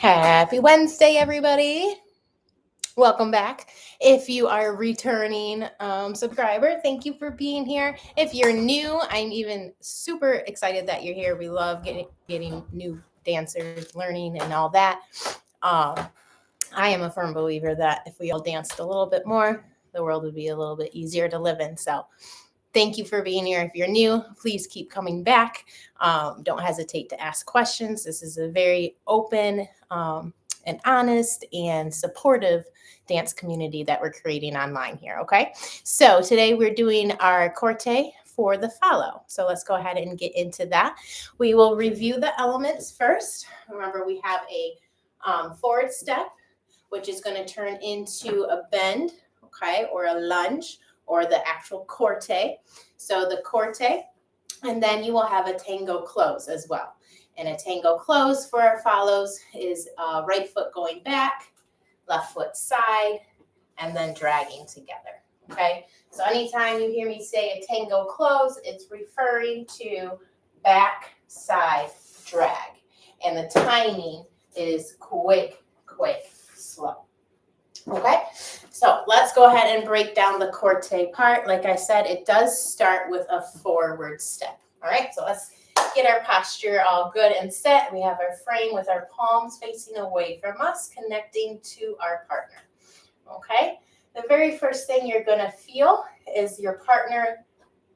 Happy Wednesday, everybody. Welcome back. If you are a returning subscriber, thank you for being here. If you're new, I'm even super excited that you're here. We love getting new dancers, learning, and all that. I am a firm believer that if we all danced a little bit more, the world would be a little bit easier to live in. So thank you for being here. If you're new, please keep coming back. Don't hesitate to ask questions. This is a very open and honest and supportive dance community that we're creating online here, okay? So today we're doing our corte for the follow. So let's go ahead and get into that. We will review the elements first. Remember, we have a forward step, which is going to turn into a bend, okay, or a lunge, or the actual corte. So the corte, and then you will have a tango close as well. And a tango close for our follows is right foot going back, left foot side, and then dragging together, okay? So anytime you hear me say a tango close, it's referring to back, side, drag. And the timing is quick, slow. Okay, so let's go ahead and break down the corte part. Like I said, it does start with a forward step. All right, so let's get our posture all good and set. We have our frame with our palms facing away from us, connecting to our partner. Okay, the very first thing you're going to feel is your partner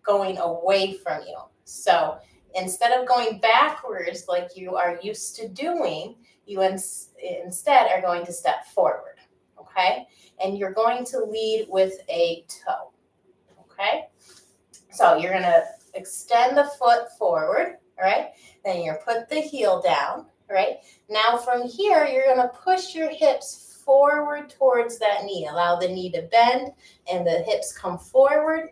going away from you. So instead of going backwards like you are used to doing, you instead are going to step forward. Okay, and you're going to lead with a toe. Okay, so you're going to extend the foot forward, all right? Then you're put the heel down, all right? Now from here, you're going to push your hips forward towards that knee. Allow the knee to bend and the hips come forward,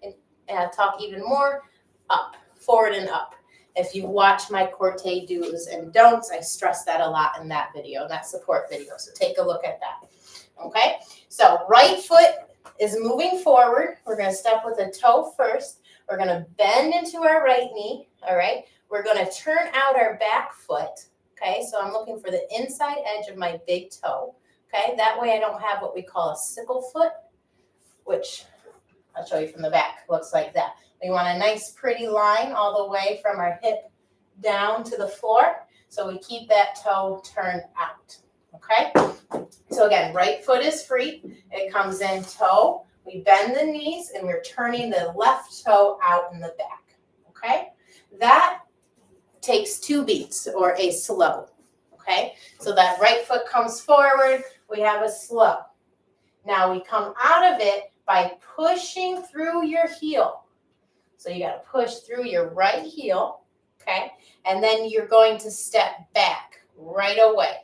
and talk even more, up, forward and up. If you watch my corte do's and don'ts, I stress that a lot in that video, that support video. So take a look at that. Okay, so right foot is moving forward. We're going to step with a toe first. We're going to bend into our right knee, all right? We're going to turn out our back foot, okay? So I'm looking for the inside edge of my big toe, okay? That way I don't have what we call a sickle foot, which I'll show you from the back. Looks like that. We want a nice pretty line all the way from our hip down to the floor. So we keep that toe turned out, okay? So again, right foot is free. It comes in toe. We bend the knees and we're turning the left toe out in the back, okay? That takes 2 beats or a slow, okay? So that right foot comes forward. We have a slow. Now we come out of it by pushing through your heel. So you got to push through your right heel, okay? And then you're going to step back right away.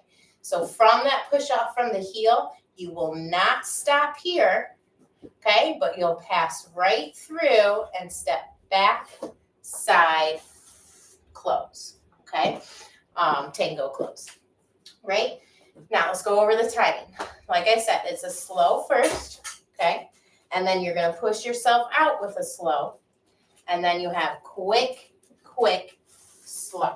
So from that push off from the heel, you will not stop here, okay? But you'll pass right through and step back, side, close, okay? Tango close, right? Now let's go over the timing. Like I said, it's a slow first, okay? And then you're going to push yourself out with a slow. And then you have quick, slow,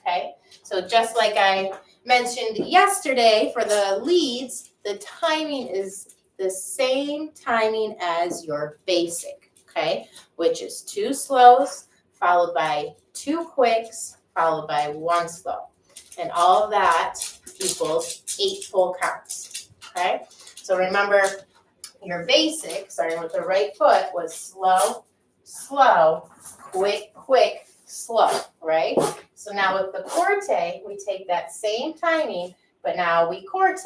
okay? So just like I mentioned yesterday for the leads, the timing is the same timing as your basic, okay? Which is 2 slows followed by 2 quicks followed by 1 slow. And all of that equals 8 full counts, okay? So remember your basic, starting with the right foot, was slow, quick, slow, right? So now with the corte, we take that same timing, but now we corte.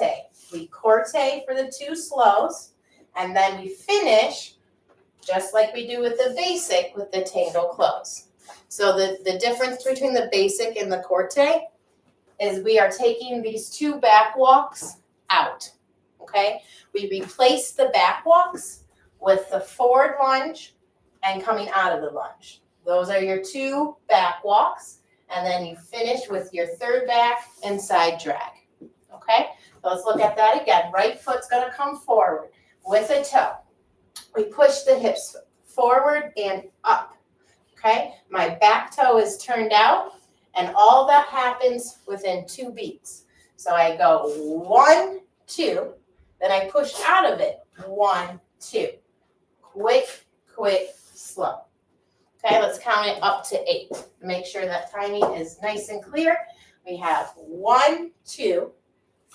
We corte for the 2 slows, and then we finish just like we do with the basic with the tango close. So the difference between the basic and the corte is we are taking these 2 back walks out, okay? We replace the back walks with the forward lunge and coming out of the lunge. Those are your 2 back walks, and then you finish with your 3rd back and side drag, okay? So let's look at that again. Right foot's gonna come forward with a toe. We push the hips forward and up, okay? My back toe is turned out, and all that happens within 2 beats. So I go 1, 2, then I push out of it. 1, 2. Quick, quick, slow. Okay, let's count it up to 8. Make sure that timing is nice and clear. We have 1, 2,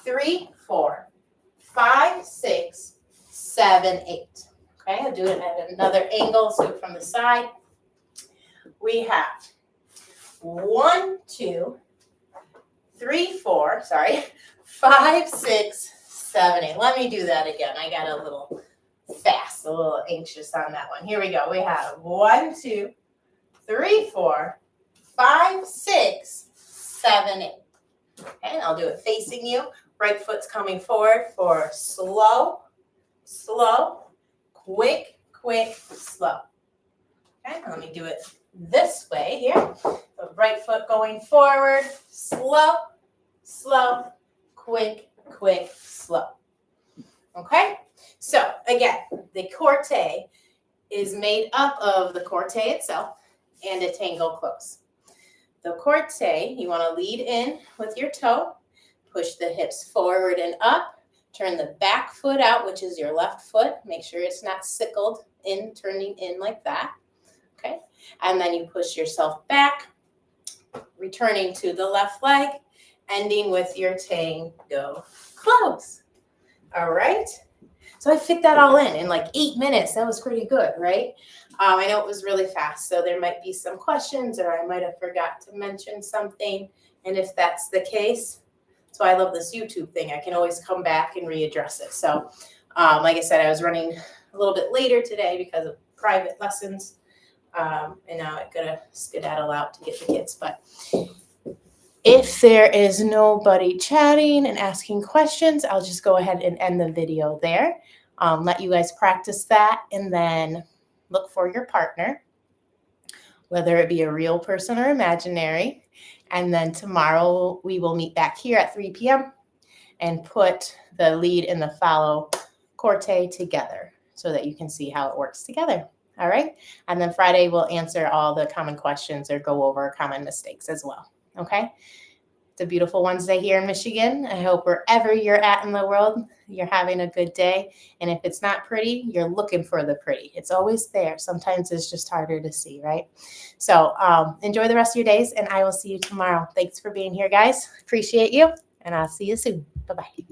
3, 4, 5, 6, 7, 8. Okay, I'll do it at another angle, so from the side. We have 1, 2, 3, 4, 5, 6, 7, 8. Let me do that again. I got a little fast, a little anxious on that one. Here we go. We have 1, 2, 3, 4, 5, 6, 7, 8. Okay, and I'll do it facing you. Right foot's coming forward for slow, slow, quick, quick, slow. Okay, let me do it this way here. The right foot going forward, slow, slow, quick, quick, slow. Okay, so again, the corte is made up of the corte itself and a tango close. The corte, you want to lead in with your toe, push the hips forward and up, turn the back foot out, which is your left foot. Make sure it's not sickled in, turning in like that. Okay, and then you push yourself back, returning to the left leg, ending with your tango close. All right. So I fit that all in like 8 minutes. That was pretty good, right? I know it was really fast, so there might be some questions or I might have forgot to mention something. And if that's the case, so I love this YouTube thing. I can always come back and readdress it. So like I said, I was running a little bit later today because of private lessons. And now I gotta skedaddle out to get the kids. But if there is nobody chatting and asking questions, I'll just go ahead and end the video there. Let you guys practice that and then look for your partner, whether it be a real person or imaginary. And then tomorrow we will meet back here at 3 p.m. and put the lead and the follow corte together so that you can see how it works together. All right. And then Friday we'll answer all the common questions or go over common mistakes as well. Okay. It's a beautiful Wednesday here in Michigan. I hope wherever you're at in the world, you're having a good day. And if it's not pretty, you're looking for the pretty. It's always there. Sometimes it's just harder to see, right? So enjoy the rest of your days, and I will see you tomorrow. Thanks for being here, guys. Appreciate you, and I'll see you soon. Bye-bye.